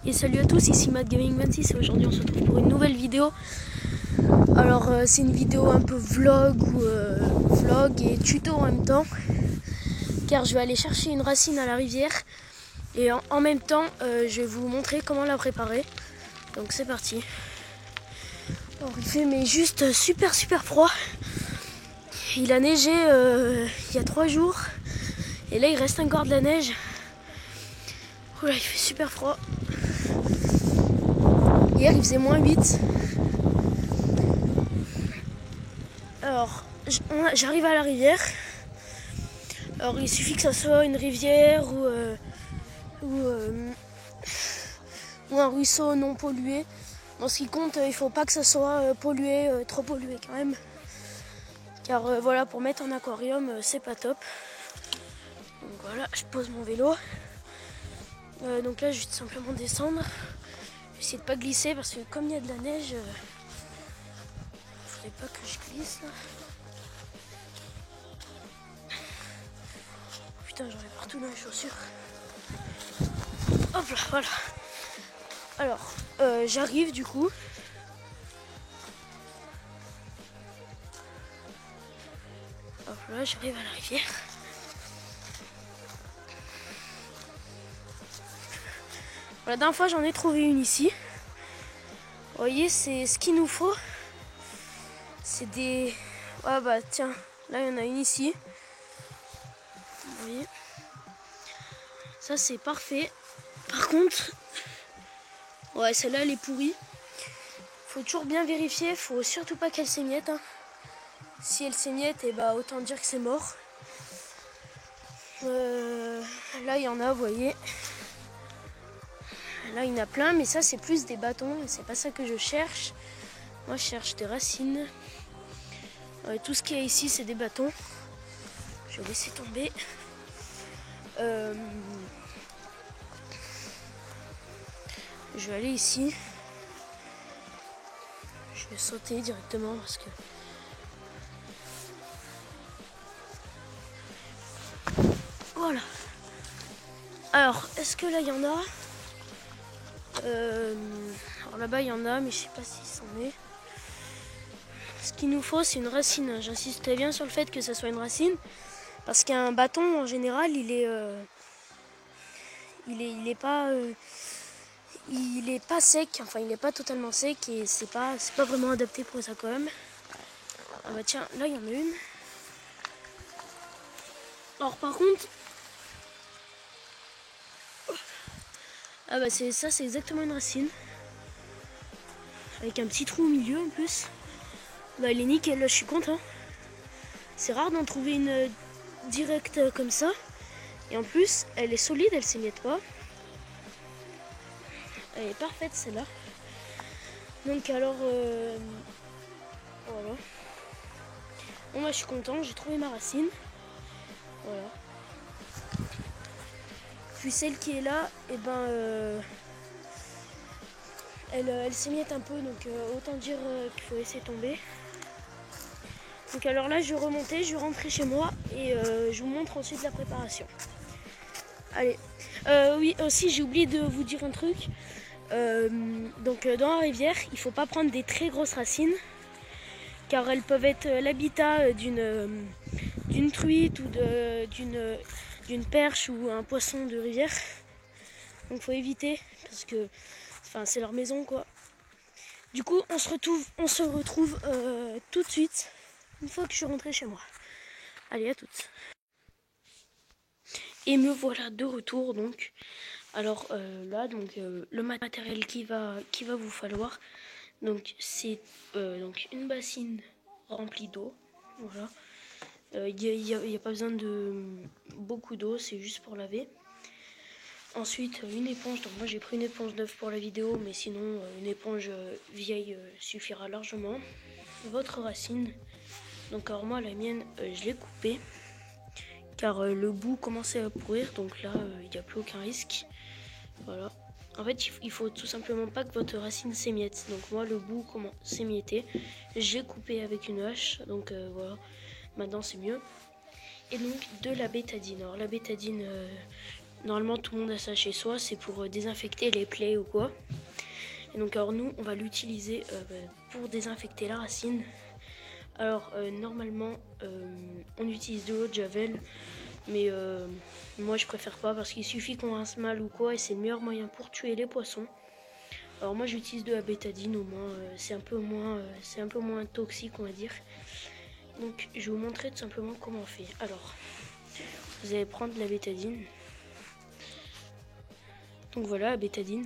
Et salut à tous, ici MattGaming26 et aujourd'hui on se retrouve pour une nouvelle vidéo. Alors c'est une vidéo un peu vlog ou vlog et tuto en même temps, car je vais aller chercher une racine à la rivière et en même temps je vais vous montrer comment la préparer. Donc c'est parti. Alors il fait mais juste super froid. Il a neigé il y a 3 jours et là il reste encore de la neige. Oula, il fait super froid. Hier il faisait -8. Alors j'arrive à la rivière. Alors il suffit que ça soit une rivière ou un ruisseau non pollué. En ce qui compte, il faut pas que ça soit pollué, trop pollué quand même. Car voilà, pour mettre en aquarium, c'est pas top. Donc voilà, je pose mon vélo. Donc là, je vais tout simplement descendre. Je vais essayer de pas glisser parce que comme il y a de la neige, faudrait pas que je glisse là. Putain, j'en ai partout dans les chaussures. Hop là, voilà. Alors, j'arrive du coup. Hop là, j'arrive à la rivière. La dernière fois, j'en ai trouvé une ici. Vous voyez, c'est ce qu'il nous faut. C'est des... Ah bah tiens, là il y en a une ici. Vous voyez. Ça c'est parfait. Par contre, ouais, celle-là elle est pourrie. Faut toujours bien vérifier, faut surtout pas qu'elle s'émiette. Hein. Si elle s'émiette, et bah autant dire que c'est mort. Là il y en a, vous voyez. Là il y en a plein, mais ça c'est plus des bâtons et c'est pas ça que je cherche. Moi je cherche des racines. Tout ce qu'il y a ici c'est des bâtons. Je vais laisser tomber. Je vais aller ici. Je vais sauter directement parce que... Voilà. Alors, est-ce que là il y en a alors là-bas il y en a, mais je sais pas si c'en est. Ce qu'il nous faut, c'est une racine. J'insiste bien sur le fait que ça soit une racine. Parce qu'un bâton, en général, il est pas sec. Enfin, il est pas totalement sec et c'est pas vraiment adapté pour les aquariums. Ah bah tiens, là il y en a une. Alors par contre, ah bah c'est exactement une racine. Avec un petit trou au milieu en plus. Bah elle est nickel, là je suis content. C'est rare d'en trouver une directe comme ça. Et en plus, elle est solide, elle s'émiette pas. Elle est parfaite celle-là. Donc alors, voilà. Bon moi je suis content, j'ai trouvé ma racine. Voilà. Puis celle qui est là, et ben, elle s'émiette un peu, donc autant dire qu'il faut laisser tomber. Donc alors là je vais remonter, je vais rentrer chez moi et je vous montre ensuite la préparation. Allez, oui aussi j'ai oublié de vous dire un truc. Donc dans la rivière, il ne faut pas prendre des très grosses racines car elles peuvent être l'habitat d'une truite ou d'une perche ou un poisson de rivière. Donc il faut éviter parce que c'est leur maison quoi. Du coup on se retrouve tout de suite une fois que je suis rentrée chez moi. Allez, à toutes. Et me voilà de retour donc. Alors là donc le matériel qui va vous falloir, donc c'est donc une bassine remplie d'eau. Voilà. Il y a pas besoin de beaucoup d'eau, c'est juste pour laver. Ensuite une éponge, donc moi j'ai pris une éponge neuve pour la vidéo, mais sinon une éponge vieille suffira largement. Votre racine, donc alors moi la mienne je l'ai coupée car le bout commençait à pourrir, donc là il n'y a plus aucun risque. Voilà. En fait il faut tout simplement pas que votre racine s'émiette, donc moi le bout s'émiettait, j'ai coupé avec une hache, donc voilà, maintenant c'est mieux. Et donc de la bétadine. Alors la bétadine Normalement, tout le monde a ça chez soi, c'est pour désinfecter les plaies ou quoi. Et donc, alors nous, on va l'utiliser pour désinfecter la racine. Alors, normalement, on utilise de l'eau de javel, mais moi, je préfère pas parce qu'il suffit qu'on rince mal ou quoi, et c'est le meilleur moyen pour tuer les poissons. Alors moi, j'utilise de la bétadine, au moins, c'est un peu moins toxique, on va dire. Donc, je vais vous montrer tout simplement comment on fait. Alors, vous allez prendre la bétadine. Donc voilà, la bétadine.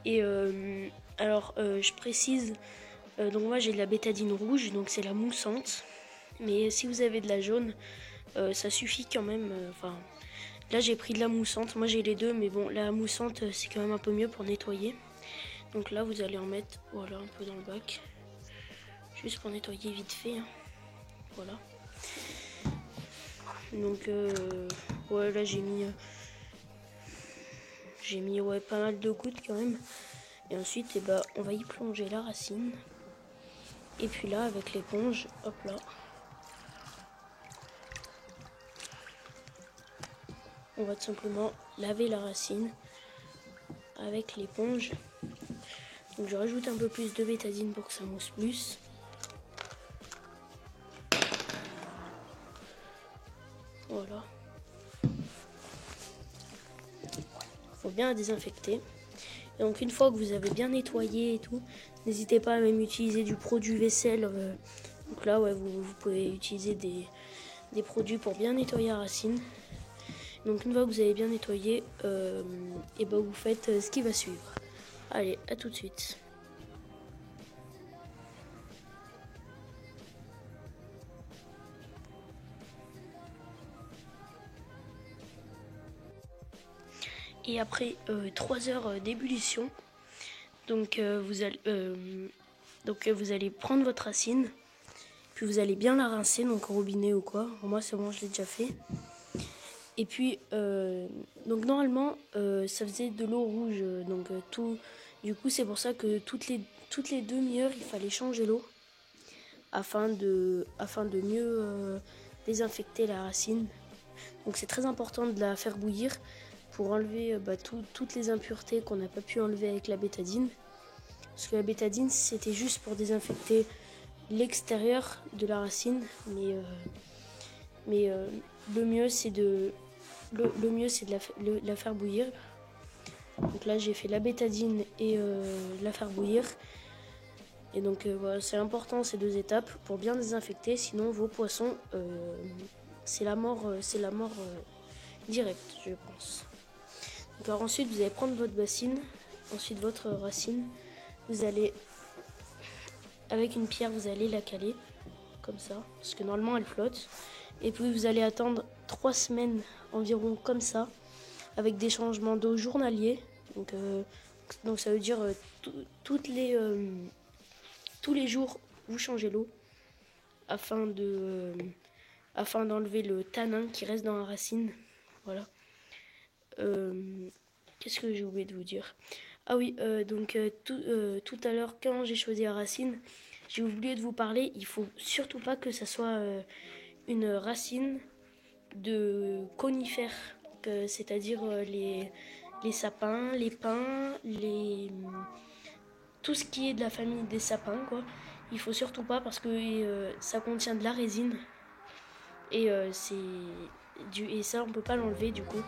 Et alors, je précise, donc moi j'ai de la bétadine rouge, donc c'est la moussante. Mais si vous avez de la jaune, ça suffit quand même. Enfin, là j'ai pris de la moussante, moi j'ai les deux, mais bon, la moussante c'est quand même un peu mieux pour nettoyer. Donc là vous allez en mettre, voilà, un peu dans le bac. Juste pour nettoyer vite fait, hein. Voilà. Donc, ouais, là j'ai mis ouais, pas mal de gouttes quand même. Et ensuite, on va y plonger la racine. Et puis là, avec l'éponge, hop là. On va tout simplement laver la racine avec l'éponge. Donc je rajoute un peu plus de bétadine pour que ça mousse plus. Voilà. Faut bien la désinfecter. Et donc une fois que vous avez bien nettoyé et tout, n'hésitez pas à même utiliser du produit vaisselle. Donc là, ouais, vous pouvez utiliser des produits pour bien nettoyer la racine. Donc une fois que vous avez bien nettoyé, et vous faites ce qui va suivre. Allez, à tout de suite. Et après 3 heures d'ébullition, donc vous allez prendre votre racine, puis vous allez bien la rincer, donc au robinet ou quoi. Pour moi c'est bon, je l'ai déjà fait. Et puis donc normalement ça faisait de l'eau rouge, donc tout. Du coup c'est pour ça que toutes les demi-heures il fallait changer l'eau afin de mieux désinfecter la racine. Donc c'est très important de la faire bouillir pour enlever toutes les impuretés qu'on n'a pas pu enlever avec la bétadine. Parce que la bétadine, c'était juste pour désinfecter l'extérieur de la racine. Mais le mieux, c'est de la faire bouillir. Donc là, j'ai fait la bétadine et la faire bouillir. Et donc voilà, c'est important ces 2 étapes pour bien désinfecter. Sinon, vos poissons, c'est la mort directe, je pense. Alors ensuite, vous allez prendre votre bassine, ensuite votre racine. Vous allez, avec une pierre, vous allez la caler, comme ça, parce que normalement elle flotte. Et puis vous allez attendre 3 semaines environ comme ça, avec des changements d'eau journaliers. Donc ça veut dire tous les jours, vous changez l'eau afin d'enlever le tanin qui reste dans la racine. Voilà. Qu'est-ce que j'ai oublié de vous dire? Ah oui, tout à l'heure, quand j'ai choisi la racine, j'ai oublié de vous parler, il faut surtout pas que ça soit une racine de conifères, c'est-à-dire les sapins, les pins, tout ce qui est de la famille des sapins, quoi. Il faut surtout pas parce que ça contient de la résine et ça on peut pas l'enlever du coup.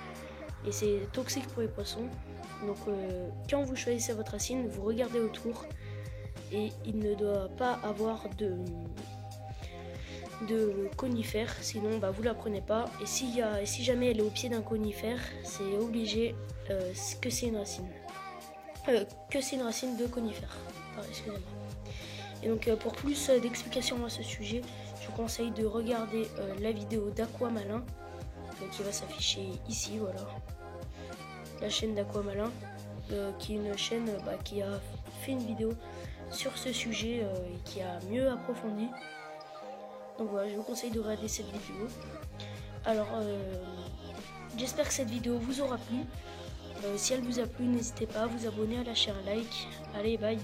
Et c'est toxique pour les poissons. Donc quand vous choisissez votre racine, vous regardez autour et il ne doit pas avoir de conifères, sinon vous la prenez pas. Et si jamais elle est au pied d'un conifère, c'est obligé que c'est une racine. Que c'est une racine de conifère. Excusez-moi. Et donc pour plus d'explications à ce sujet, je vous conseille de regarder la vidéo d'Aquamalin qui va s'afficher ici, voilà. La chaîne d'Aquamalin, qui est une chaîne qui a fait une vidéo sur ce sujet et qui a mieux approfondi. Donc voilà, je vous conseille de regarder cette vidéo. Alors, j'espère que cette vidéo vous aura plu. Si elle vous a plu, n'hésitez pas à vous abonner, à lâcher un like. Allez, bye!